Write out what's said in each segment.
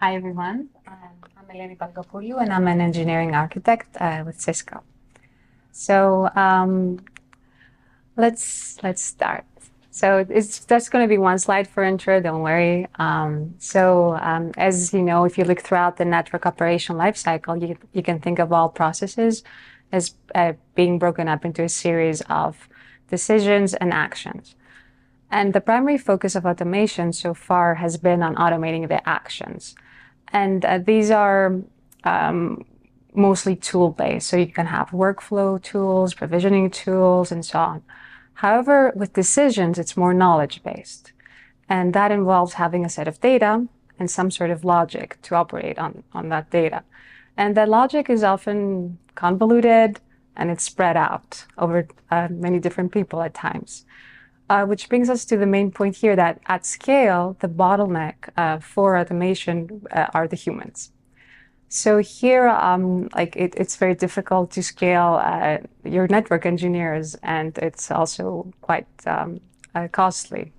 Hi everyone, I'm Eleni Pagkapoulou and I'm an engineering architect with Cisco. So let's start. So it's just going to be one slide for intro, don't worry. As you know, if you look throughout the network operation lifecycle, you can think of all processes as being broken up into a series of decisions and actions. And the primary focus of automation so far has been on automating the actions. And these are mostly tool-based. So you can have workflow tools, provisioning tools, and so on. However, with decisions, it's more knowledge-based. And that involves having a set of data and some sort of logic to operate on that data. And that logic is often convoluted and it's spread out over many different people at times. Which brings us to the main point here that at scale, the bottleneck for automation are the humans. So here, it's very difficult to scale your network engineers, and it's also quite costly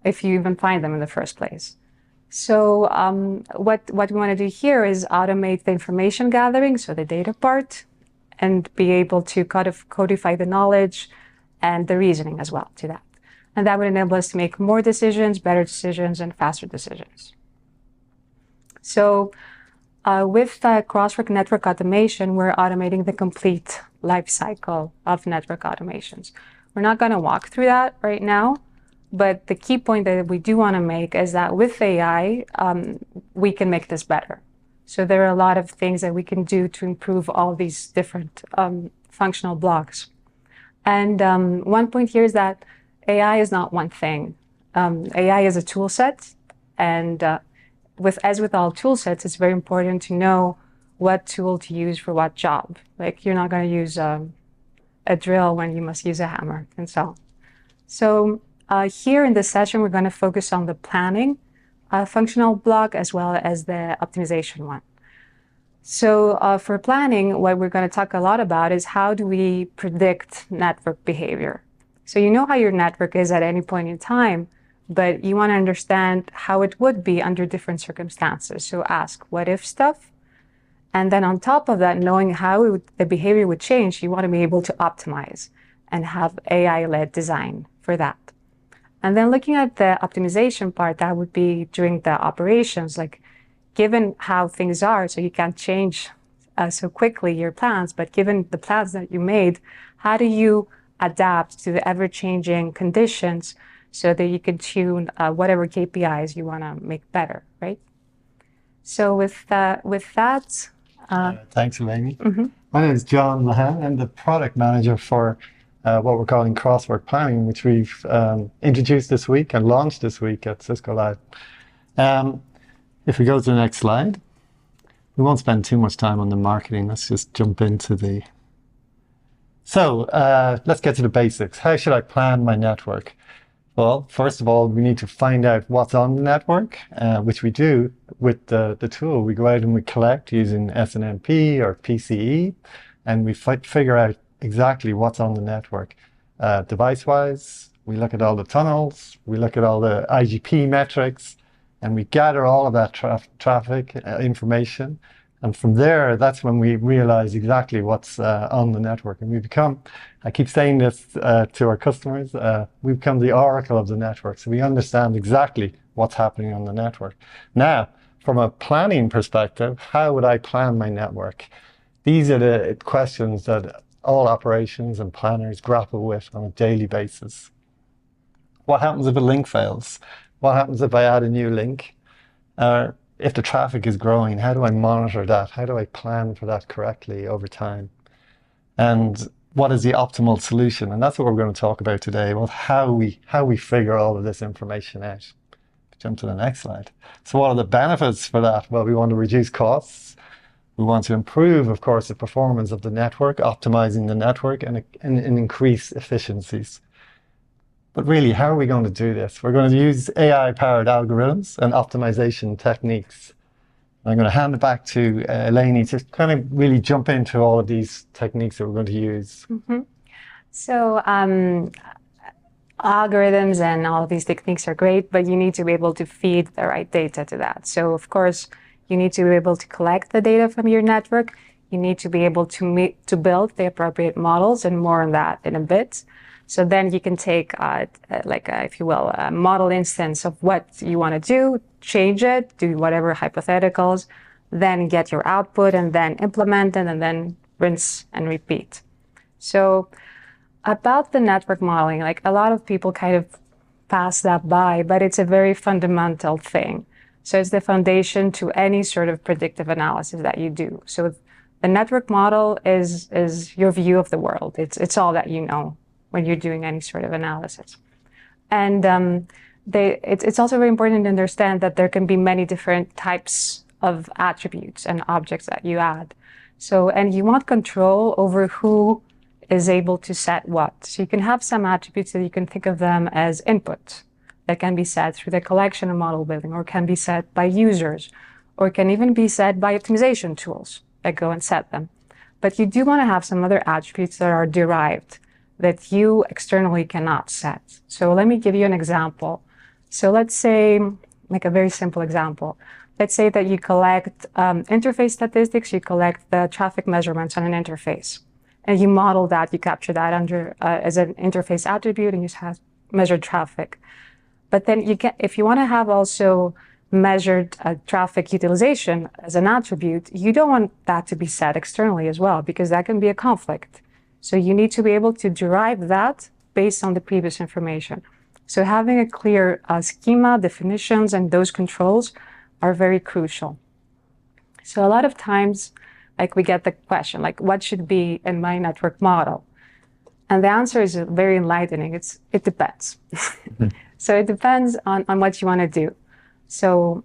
if you even find them in the first place. So what we want to do here is automate the information gathering, so the data part, and be able to codify the knowledge and the reasoning as well to that. And that would enable us to make more decisions, better decisions, and faster decisions. So with Crosswork Network Automation, we're automating the complete life cycle of network automations. We're not going to walk through that right now, but the key point that we do want to make is that with AI, we can make this better. So there are a lot of things that we can do to improve all these different functional blocks. And one point here is that AI is not one thing. AI is a tool set, and as with all tool sets, it's very important to know what tool to use for what job. Like you're not going to use a drill when you must use a hammer, and so on. So here in this session, we're going to focus on the planning functional block as well as the optimization one. So for planning, what we're going to talk a lot about is how do we predict network behavior. So you know how your network is at any point in time, but you want to understand how it would be under different circumstances. So ask what if stuff. And then on top of that, knowing how the behavior would change, you want to be able to optimize and have AI-led design for that. And then looking at the optimization part, that would be during the operations, like given how things are, so you can't change so quickly your plans, but given the plans that you made, how do you adapt to the ever-changing conditions so that you can tune whatever KPIs you want to make better, right? So with that, thanks, Eleni. My name is John Lahan. I'm the product manager for what we're calling Crosswork Planning, which we've introduced this week and launched this week at Cisco Live. If we go to the next slide, we won't spend too much time on the marketing. Let's just jump into the... So let's get to the basics. How should I plan my network? Well, first of all, we need to find out what's on the network, which we do with the tool. We go out and we collect using SNMP or PCE, and we figure out exactly what's on the network. Device-wise, we look at all the tunnels, we look at all the IGP metrics, and we gather all of that traffic information. And from there, that's when we realize exactly what's on the network. And we become, I keep saying this to our customers, we become the oracle of the network. So we understand exactly what's happening on the network. Now, from a planning perspective, how would I plan my network? These are the questions that all operations and planners grapple with on a daily basis. What happens if a link fails? What happens if I add a new link? If the traffic is growing, how do I monitor that? How do I plan for that correctly over time? And what is the optimal solution? And that's what we're going to talk about today, about how we figure all of this information out. Jump to the next slide. So what are the benefits for that? Well, we want to reduce costs. We want to improve, of course, the performance of the network, optimizing the network and increase efficiencies. But really, how are we going to do this? We're going to use AI-powered algorithms and optimization techniques. I'm going to hand it back to Eleni to kind of really jump into all of these techniques that we're going to use. So algorithms and all of these techniques are great, but you need to be able to feed the right data to that. So of course, You need to be able to collect the data from your network. You need to be able to build the appropriate models, and more on that in a bit. So then you can take, if you will, a model instance of what you want to do, change it, do whatever hypotheticals, then get your output, and then implement it, and then rinse and repeat. So about the network modeling, like a lot of people kind of pass that by, but it's a very fundamental thing. So it's the foundation to any sort of predictive analysis that you do. So the network model is your view of the world. It's all that you know when you're doing any sort of analysis. And it's also very important to understand that there can be many different types of attributes and objects that you add. So, and you want control over who is able to set what. So you can have some attributes that you can think of them as input that can be set through the collection of model building, or can be set by users, or can even be set by optimization tools that go and set them. But you do want to have some other attributes that are derived that you externally cannot set. So let me give you an example. So let's say, like a very simple example. Let's say that you collect interface statistics, you collect the traffic measurements on an interface, and you model that, you capture that under as an interface attribute, and you have measured traffic. But then you can, if you want to have also measured traffic utilization as an attribute, you don't want that to be set externally as well, because that can be a conflict. So you need to be able to derive that based on the previous information. So having a clear schema, definitions, and those controls are very crucial. So a lot of times, like, we get the question, like, what should be in my network model? And the answer is very enlightening. It depends. So it depends on what you want to do. So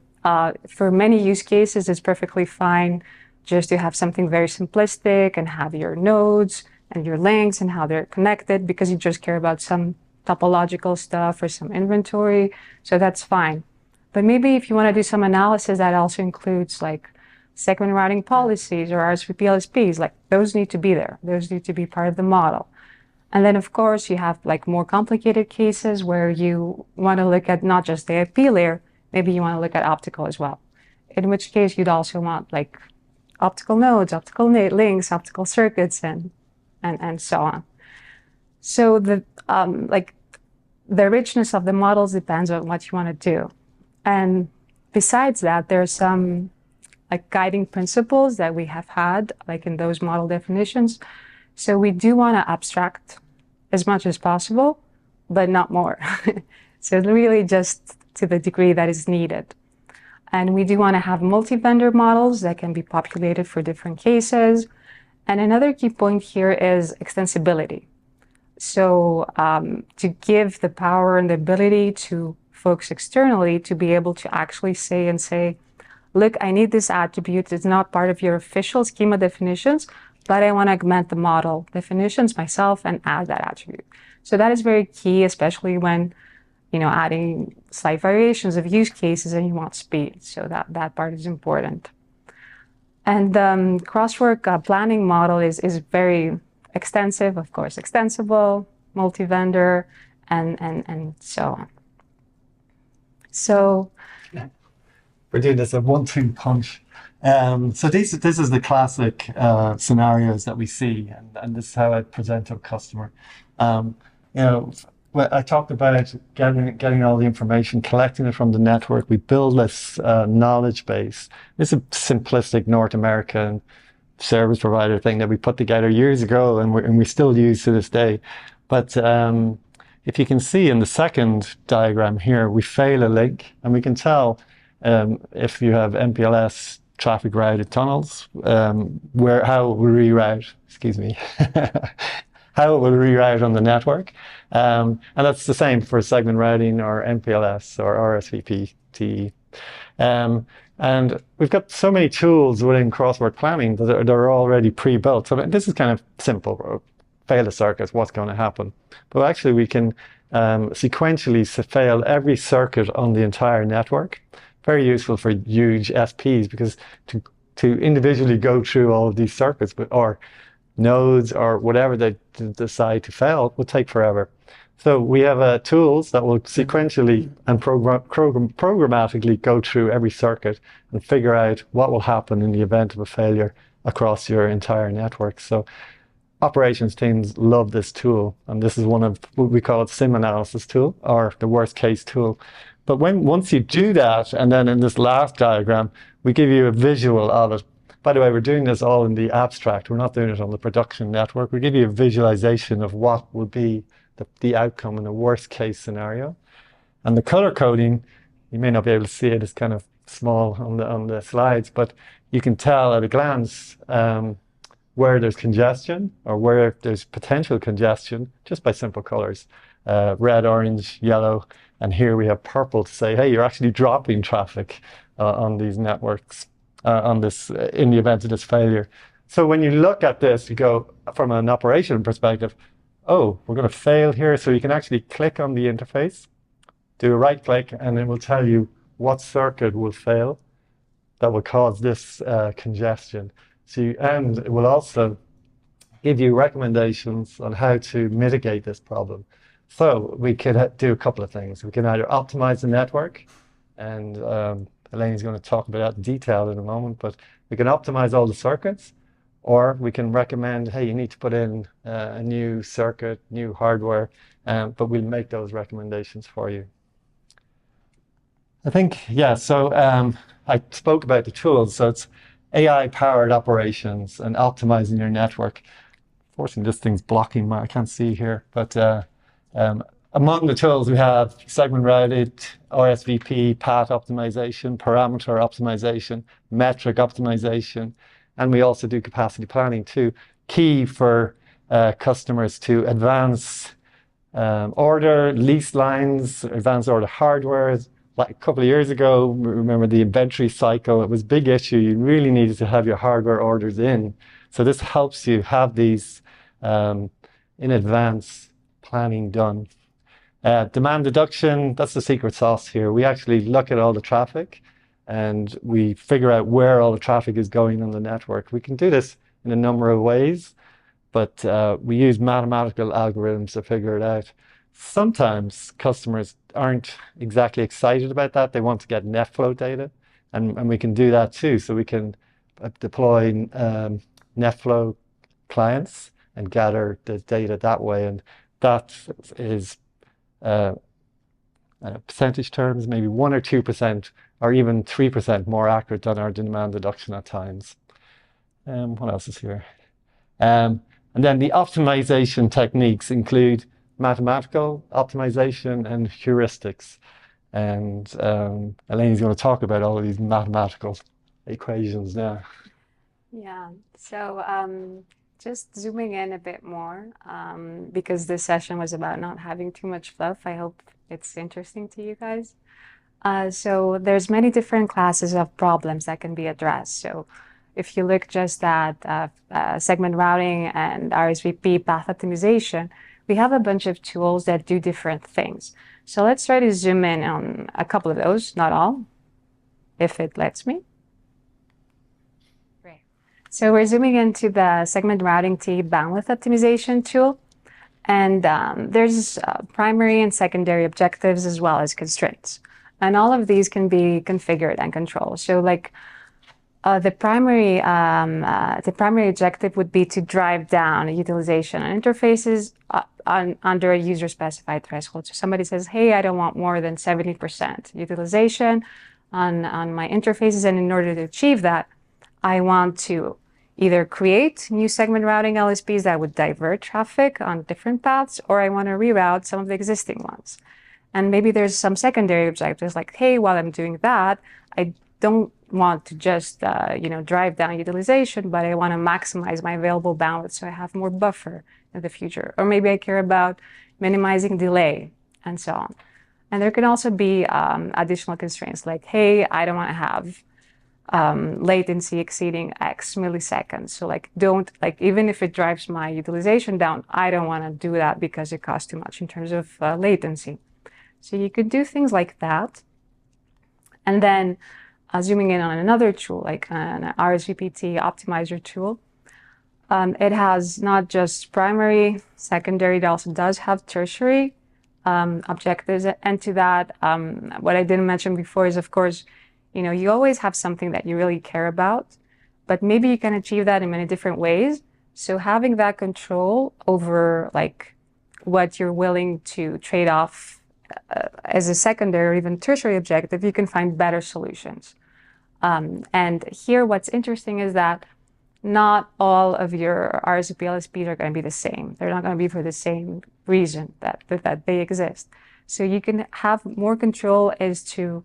for many use cases, it's perfectly fine just to have something very simplistic and have your nodes and your links and how they're connected, because you just care about some topological stuff or some inventory. So that's fine. But maybe if you want to do some analysis that also includes like segment routing policies or RSVP LSPs, like those need to be there. Those need to be part of the model. And then of course you have like more complicated cases where you want to look at not just the IP layer, maybe you want to look at optical as well. In which case you'd also want like optical nodes, optical links, optical circuits, and so on. So the richness of the models depends on what you want to do. And besides that, there are some like guiding principles that we have had, like in those model definitions. So we do want to abstract as much as possible, but not more. So really just to the degree that is needed. And we do want to have multi-vendor models that can be populated for different cases. And another key point here is extensibility. So to give the power and the ability to folks externally to be able to actually say, look, I need this attribute. It's not part of your official schema definitions, but I want to augment the model definitions myself and add that attribute. So that is very key, especially when, you know, adding slight variations of use cases and you want speed. So that part is important. And crosswork planning model is very extensive, of course, extensible, multi-vendor, and so on. So we're doing this a 1-2 punch. So this is the classic scenarios that we see, and this is how I present to a customer. You know, I talked about getting all the information, collecting it from the network. We build this knowledge base. This is a simplistic North American service provider thing that we put together years ago, and we still use to this day. But if you can see in the second diagram here, we fail a link, and we can tell if you have MPLS traffic routed tunnels, how it will reroute, how it will reroute on the network. And that's the same for segment routing or MPLS or RSVP TE. And we've got so many tools within crosswork planning that are already pre-built. So this is kind of simple. Fail a circuit, what's going to happen? But actually we can sequentially fail every circuit on the entire network. Very useful for huge SPs, because to individually go through all of these circuits or nodes or whatever they decide to fail would take forever. So we have tools that will sequentially and programmatically go through every circuit and figure out what will happen in the event of a failure across your entire network. So operations teams love this tool, and this is one of what we call it sim analysis tool, or the worst case tool. But once you do that, and then in this last diagram, we give you a visual of it. By the way, we're doing this all in the abstract. We're not doing it on the production network. We give you a visualization of what would be the outcome in the worst case scenario. And the color coding, you may not be able to see it, it's kind of small on the slides, but you can tell at a glance where there's congestion or where there's potential congestion just by simple colors. Red, orange, yellow, and here we have purple to say, hey, you're actually dropping traffic on these networks in the event of this failure. So when you look at this, you go from an operation perspective, oh, we're going to fail here. So you can actually click on the interface, do a right click, and it will tell you what circuit will fail that will cause this congestion. And it will also give you recommendations on how to mitigate this problem. So we could do a couple of things. We can either optimize the network, and Elaine's going to talk about that in detail in a moment, but we can optimize all the circuits, or we can recommend, hey, you need to put in a new circuit, new hardware, but we'll make those recommendations for you. I think, yeah, so I spoke about the tools. So it's AI-powered operations and optimizing your network. Fortunately, this thing's blocking I can't see here, but among the tools we have segment routed, RSVP, path optimization, parameter optimization, metric optimization, and we also do capacity planning too. Key for customers to advance order, lease lines, advance order hardware. Like a couple of years ago, remember the inventory cycle, it was a big issue. You really needed to have your hardware orders in. So this helps you have these in advance planning done. Demand deduction, that's the secret sauce here. We actually look at all the traffic and we figure out where all the traffic is going on the network. We can do this in a number of ways, but we use mathematical algorithms to figure it out. Sometimes customers aren't exactly excited about that. They want to get net flow data, and we can do that too. So we can deploy net flow clients and gather the data that way. And that is, percentage terms, maybe 1 or 2% or even 3% more accurate than our demand deduction at times. What else is here? And then the optimization techniques include mathematical optimization and heuristics. And Elaine's going to talk about all of these mathematical equations now. Yeah, so just zooming in a bit more, because this session was about not having too much fluff. I hope it's interesting to you guys. So there's many different classes of problems that can be addressed. So if you look just at segment routing and RSVP path optimization, we have a bunch of tools that do different things. So let's try to zoom in on a couple of those, not all, if it lets me. Great. So we're zooming into the segment routing T bandwidth optimization tool. And there's primary and secondary objectives as well as constraints. And all of these can be configured and controlled. So like the primary objective would be to drive down utilization on interfaces under a user-specified threshold. So somebody says, hey, I don't want more than 70% utilization on my interfaces. And in order to achieve that, I want to either create new segment routing LSPs that would divert traffic on different paths, or I want to reroute some of the existing ones. And maybe there's some secondary objectives like, hey, while I'm doing that, I don't want to just drive down utilization, but I want to maximize my available bandwidth so I have more buffer in the future. Or maybe I care about minimizing delay and so on. And there can also be additional constraints like, hey, I don't want to have latency exceeding X milliseconds. So even if it drives my utilization down, I don't want to do that because it costs too much in terms of latency. So you could do things like that. And then zooming in on another tool, like an RSVPT optimizer tool, it has not just primary, secondary, it also does have tertiary objectives. And to that, what I didn't mention before is, of course, you always have something that you really care about, but maybe you can achieve that in many different ways. So having that control over like what you're willing to trade off as a secondary or even tertiary objective, you can find better solutions. And here, what's interesting is that not all of your RSP LSPs are going to be the same. They're not going to be for the same reason that they exist. So you can have more control as to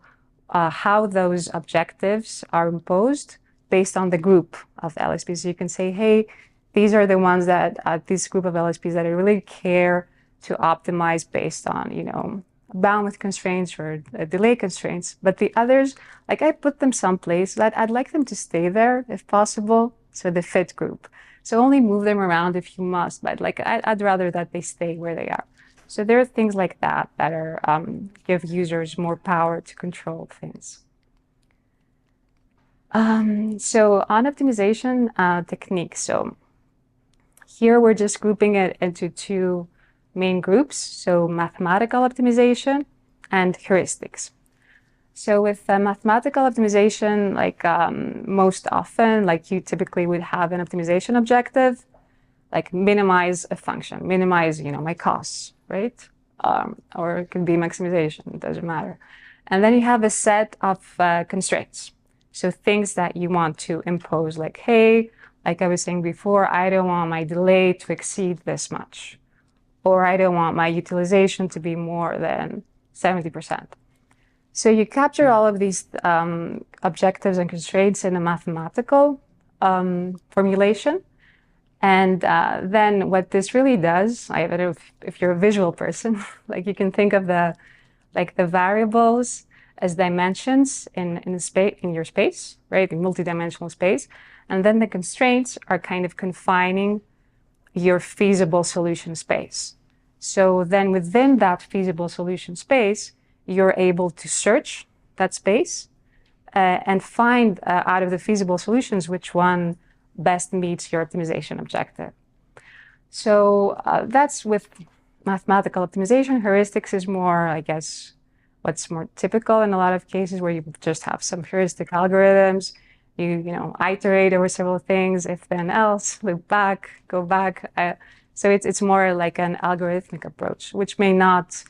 how those objectives are imposed based on the group of LSPs. So you can say, hey, these are the ones that, this group of LSPs that I really care to optimize based on, bandwidth constraints or delay constraints. But the others, like I put them someplace that I'd like them to stay there if possible. So the fit group. So only move them around if you must, but like I'd rather that they stay where they are. So there are things like that that are give users more power to control things. So on optimization techniques, so here we're just grouping it into two main groups. So mathematical optimization and heuristics. So with mathematical optimization, like most often, like you typically would have an optimization objective, like minimize a function, minimize, my costs, right? Or it can be maximization, it doesn't matter. And then you have a set of constraints. So things that you want to impose, like, hey, like I was saying before, I don't want my delay to exceed this much, or I don't want my utilization to be more than 70%. So you capture all of these objectives and constraints in a mathematical formulation. And then what this really does, I don't know if you're a visual person, like you can think of the variables as dimensions in your space, right? In multidimensional space. And then the constraints are kind of confining your feasible solution space. So then within that feasible solution space, you're able to search that space and find out of the feasible solutions which one best meets your optimization objective. So that's with mathematical optimization. Heuristics is more, I guess, what's more typical in a lot of cases where you just have some heuristic algorithms. You iterate over several things, if then else, loop back, go back. So it's more like an algorithmic approach, which may not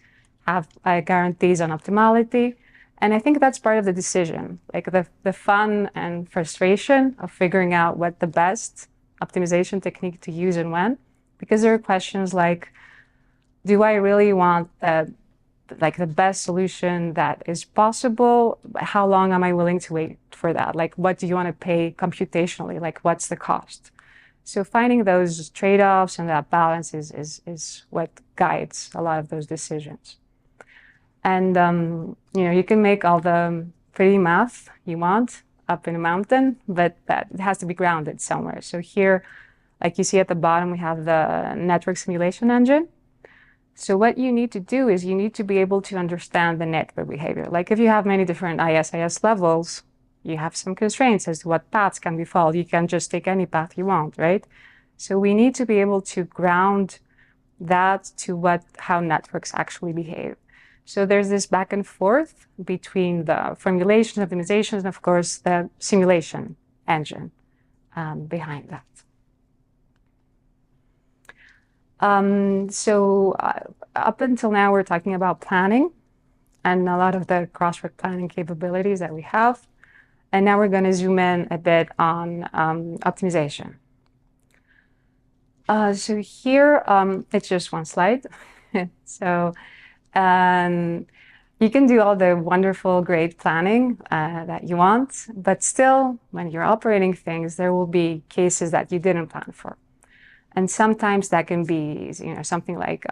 have guarantees on optimality. And I think that's part of the decision, like the fun and frustration of figuring out what the best optimization technique to use and when, because there are questions like, do I really want the best solution that is possible? How long am I willing to wait for that? Like, what do you want to pay computationally? Like, what's the cost? So finding those trade-offs and that balance is what guides a lot of those decisions. And, you can make all the pretty math you want up in a mountain, but that it has to be grounded somewhere. So here, like you see at the bottom, we have the network simulation engine. So what you need to do is you need to be able to understand the network behavior. Like if you have many different ISIS levels, you have some constraints as to what paths can be followed. You can't just take any path you want, right? So we need to be able to ground that to how networks actually behave. So there's this back and forth between the formulations, optimizations, and of course the simulation engine behind that. So up until now, we're talking about planning and a lot of the crosswork planning capabilities that we have. And now we're going to zoom in a bit on optimization. So here, it's just one slide. So you can do all the wonderful, great planning that you want, but still, when you're operating things, there will be cases that you didn't plan for. And sometimes that can be, something like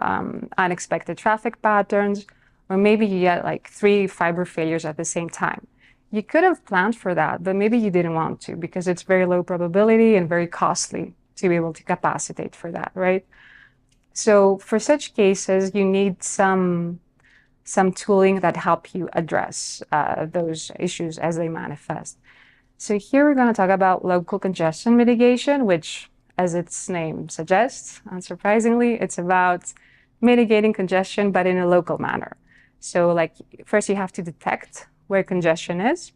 unexpected traffic patterns, or maybe you get like 3 fiber failures at the same time. You could have planned for that, but maybe you didn't want to because it's very low probability and very costly to be able to capacitate for that, right? So for such cases, you need some tooling that help you address those issues as they manifest. So here we're going to talk about local congestion mitigation, which, as its name suggests, unsurprisingly, it's about mitigating congestion, but in a local manner. So like first you have to detect where congestion is,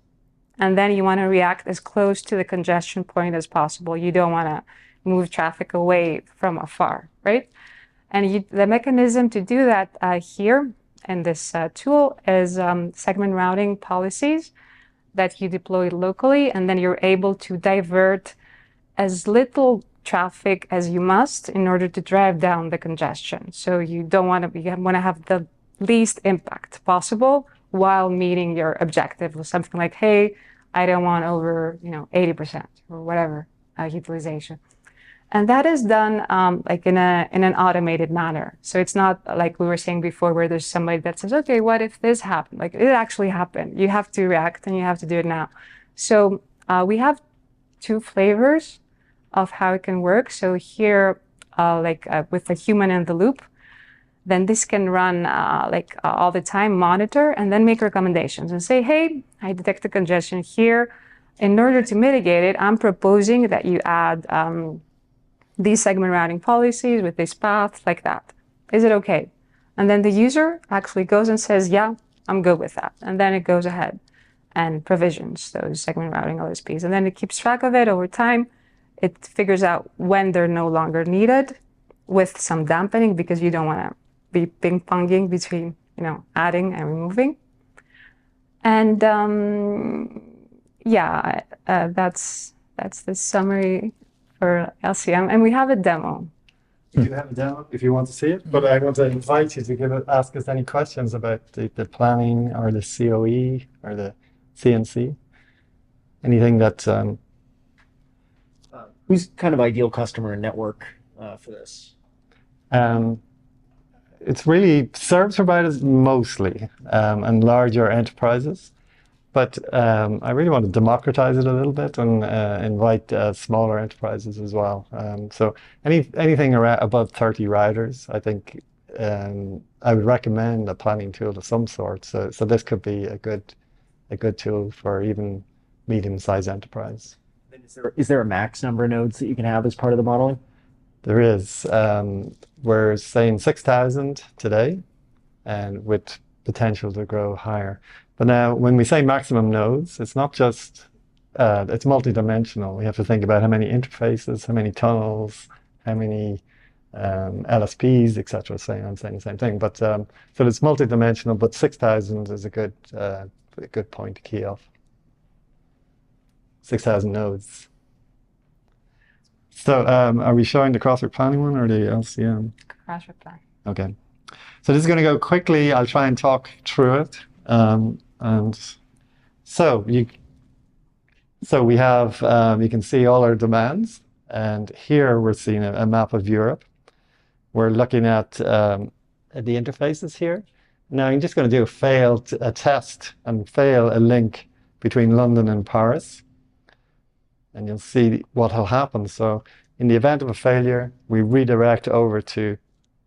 and then you want to react as close to the congestion point as possible. You don't want to move traffic away from afar, right? And the mechanism to do that here in this tool is segment routing policies that you deploy locally, and then you're able to divert as little traffic as you must in order to drive down the congestion. So you don't want to, you want to have the least impact possible while meeting your objective of something like, hey, I don't want over 80% or whatever utilization. And that is done like in an automated manner. So it's not like we were saying before, where there's somebody that says, okay, what if this happened? Like it actually happened. You have to react and you have to do it now. So we have two flavors of how it can work. So here, with the human in the loop, then this can run all the time, monitor, and then make recommendations and say, hey, I detect a congestion here. In order to mitigate it, I'm proposing that you add these segment routing policies with this path like that. Is it okay? And then the user actually goes and says, yeah, I'm good with that. And then it goes ahead and provisions those segment routing OSPs. And then it keeps track of it over time. It figures out when they're no longer needed with some dampening, because you don't want to be ping-ponging between, adding and removing. And that's the summary for LCM, and we have a demo. You do have a demo if you want to see it, but I want to invite you to ask us any questions about the planning or the COE or the CNC. Anything that... Who's kind of ideal customer and network for this? It's really service providers mostly, and larger enterprises. But I really want to democratize it a little bit and invite smaller enterprises as well. So anything around above 30 riders, I think I would recommend a planning tool of some sort. So this could be a good tool for even medium-sized enterprise. Is there a max number of nodes that you can have as part of the modeling? There is. We're saying 6,000 today, and with potential to grow higher. But now, when we say maximum nodes, it's not just, it's multidimensional. We have to think about how many interfaces, how many tunnels, how many LSPs, etc. saying the same thing. But so it's multidimensional, but 6,000 is a good point to key off. 6,000 nodes. So are we showing the Crosswork planning one or the LCM? Crosswork plan. Okay. So this is going to go quickly. I'll try and talk through it. And so we have, you can see all our demands. And here we're seeing a map of Europe. We're looking at the interfaces here. Now I'm just going to do a test and fail a link between London and Paris. And you'll see what will happen. So in the event of a failure, we redirect over to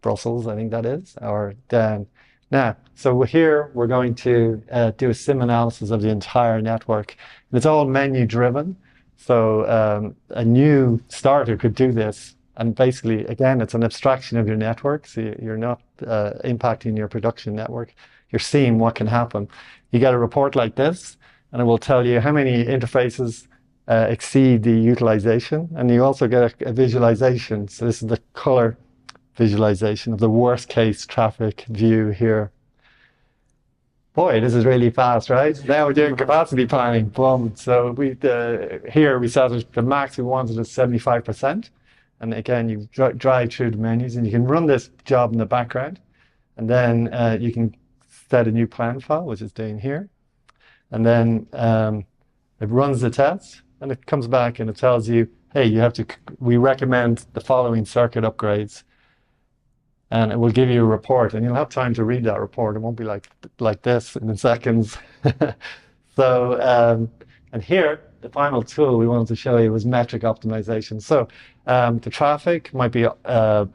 Brussels, I think that is, or down. Now, so here we're going to do a sim analysis of the entire network. And it's all menu driven. So a new starter could do this. And basically, again, it's an abstraction of your network. So you're not impacting your production network. You're seeing what can happen. You get a report like this, and it will tell you how many interfaces exceed the utilization, and you also get a visualization. So this is the color visualization of the worst case traffic view here. Boy, this is really fast, right? Now we're doing capacity planning. Boom. So here we set the max we wanted is 75%. And again, you drive through the menus, and you can run this job in the background, and then you can set a new plan file, which is doing here, and then it runs the test. And it comes back and it tells you, hey, we recommend the following circuit upgrades. And it will give you a report, and you'll have time to read that report. It won't be like this in seconds. So, and here, the final tool we wanted to show you was metric optimization. So the traffic might be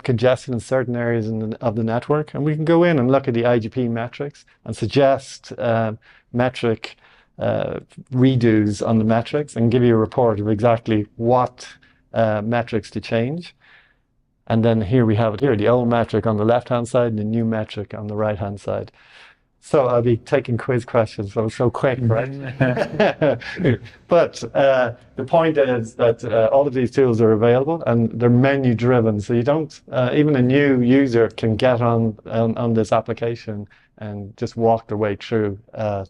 congested in certain areas of the network, and we can go in and look at the IGP metrics and suggest metric redos on the metrics and give you a report of exactly what metrics to change. And then here we have it here, the old metric on the left-hand side and the new metric on the right-hand side. So I'll be taking quiz questions, so quick, right? But the point is that all of these tools are available and they're menu driven. So you don't, even a new user can get on this application and just walk their way through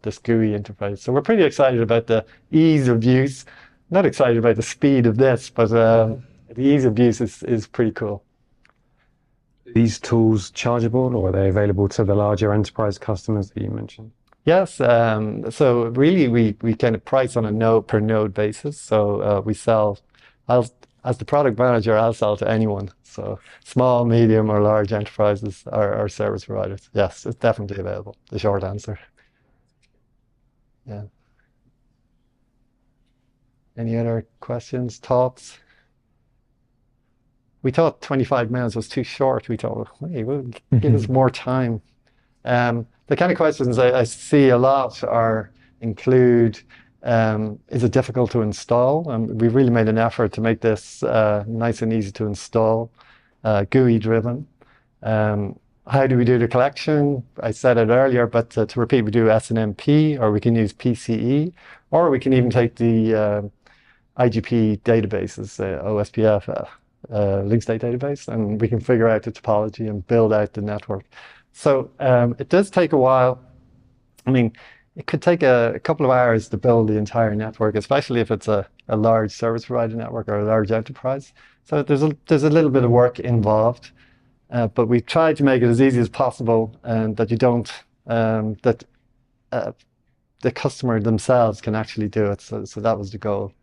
this GUI interface. So we're pretty excited about the ease of use. Not excited about the speed of this, but the ease of use is pretty cool. These tools chargeable, or are they available to the larger enterprise customers that you mentioned? Yes, so really we kind of price on a node per node basis. So we sell, as the product manager, I'll sell to anyone. So small, medium, or large enterprises are service providers. Yes, it's definitely available, the short answer. Yeah. Any other questions, thoughts? We thought 25 minutes was too short. We thought, hey, we'll give us more time. The kind of questions I see a lot include, is it difficult to install? We've really made an effort to make this nice and easy to install, GUI driven. How do we do the collection? I said it earlier, but to repeat, we do SNMP, or we can use PCE, or we can even take the IGP databases, OSPF, link state database, and we can figure out the topology and build out the network. So it does take a while. I mean, it could take a couple of hours to build the entire network, especially if it's a large service provider network or a large enterprise. So there's a little bit of work involved, but we've tried to make it as easy as possible, and that you don't, that the customer themselves can actually do it. So that was the goal.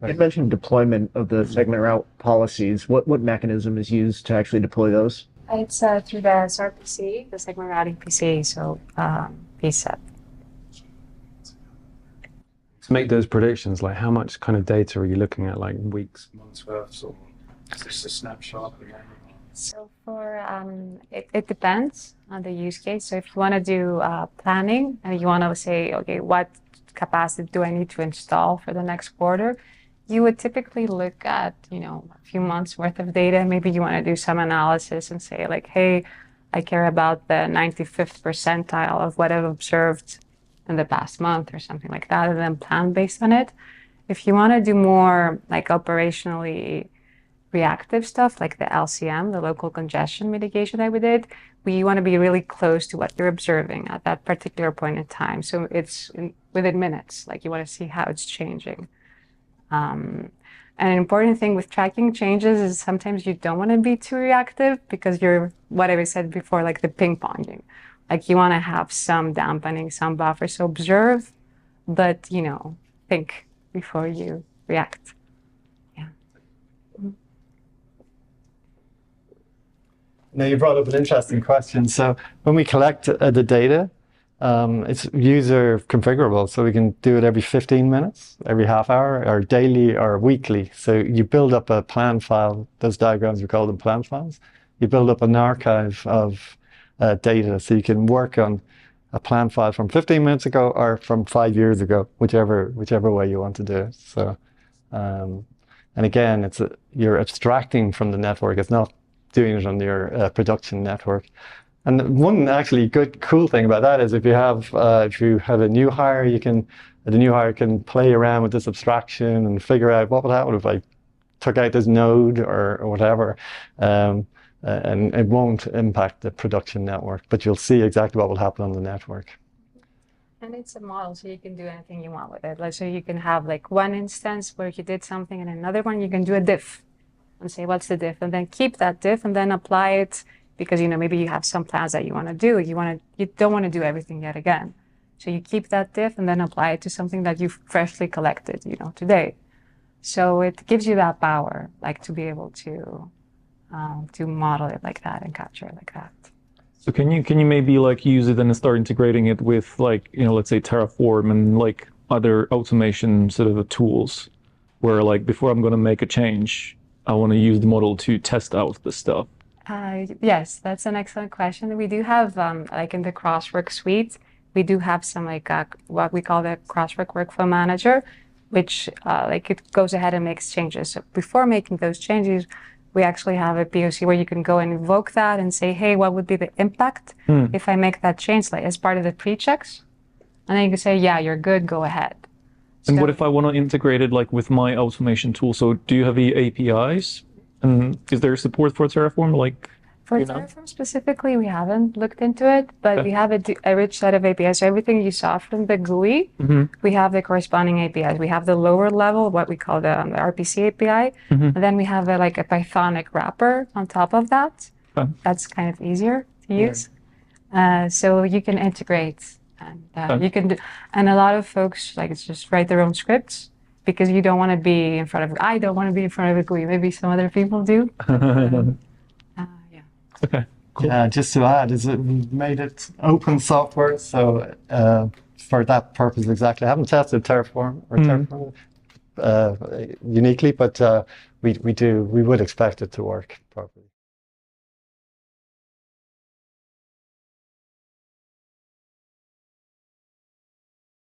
You mentioned deployment of the segment route policies. What mechanism is used to actually deploy those? It's through the SRPC, the segment routing PC, so PSEP. To make those predictions, like how much kind of data are you looking at, like weeks, months worth, or just a snapshot? So for it depends on the use case. So if you want to do planning and you want to say, okay, what capacity do I need to install for the next quarter? You would typically look at, a few months worth of data. Maybe you want to do some analysis and say like, hey, I care about the 95th percentile of what I've observed in the past month or something like that, and then plan based on it. If you want to do more like operationally reactive stuff, like the LCM, the local congestion mitigation that we did, we want to be really close to what you're observing at that particular point in time. So it's within minutes, like you want to see how it's changing. And an important thing with tracking changes is sometimes you don't want to be too reactive, because you're, what I said before, like the ping ponging. Like you want to have some dampening, some buffer. So observe, but think before you react. Yeah. Now you brought up an interesting question. So when we collect the data, it's user configurable, so we can do it every 15 minutes, every half hour, or daily or weekly. So you build up a plan file. Those diagrams, we call them plan files. You build up an archive of data, so you can work on a plan file from 15 minutes ago or from 5 years ago, whichever way you want to do it. So, and again, you're abstracting from the network. It's not doing it on your production network. And one actually cool thing about that is if you have a new hire, the new hire can play around with this abstraction and figure out what would happen if I took out this node or whatever, and it won't impact the production network, but you'll see exactly what will happen on the network. And it's a model, so you can do anything you want with it. Like, so you can have like one instance where you did something, and another one you can do a diff and say, what's the diff? And then keep that diff and then apply it. Because maybe you have some plans that you want to do. You don't want to do everything yet again. So you keep that diff and then apply it to something that you've freshly collected, today. So it gives you that power, like to be able to model it like that and capture it like that. So can you maybe like use it and start integrating it with like, let's say Terraform and like other automation sort of tools, where like before I'm going to make a change, I want to use the model to test out the stuff. Yes, that's an excellent question. We do have, like in the Crosswork suite, we do have some like what we call the Crosswork Workflow Manager, which like it goes ahead and makes changes. So before making those changes, we actually have a POC where you can go and invoke that and say, hey, what would be the impact if I make that change, like as part of the pre-checks? And then you can say, yeah, you're good, go ahead. And what if I want to integrate it like with my automation tool? So do you have the APIs? And is there support for Terraform? Like, For Terraform specifically, we haven't looked into it, but we have a rich set of APIs. So everything you saw from the GUI, we have the corresponding APIs. We have the lower level, what we call the RPC API, and then we have like a Pythonic wrapper on top of that. That's kind of easier to use. So you can integrate, and you can do, and a lot of folks like just write their own scripts because you don't want to be in front of. I don't want to be in front of a GUI. Maybe some other people do. Okay, cool. Yeah, just to add, is it made it open software, so for that purpose exactly. I haven't tested Terraform or Terraform uniquely, but we would expect it to work properly.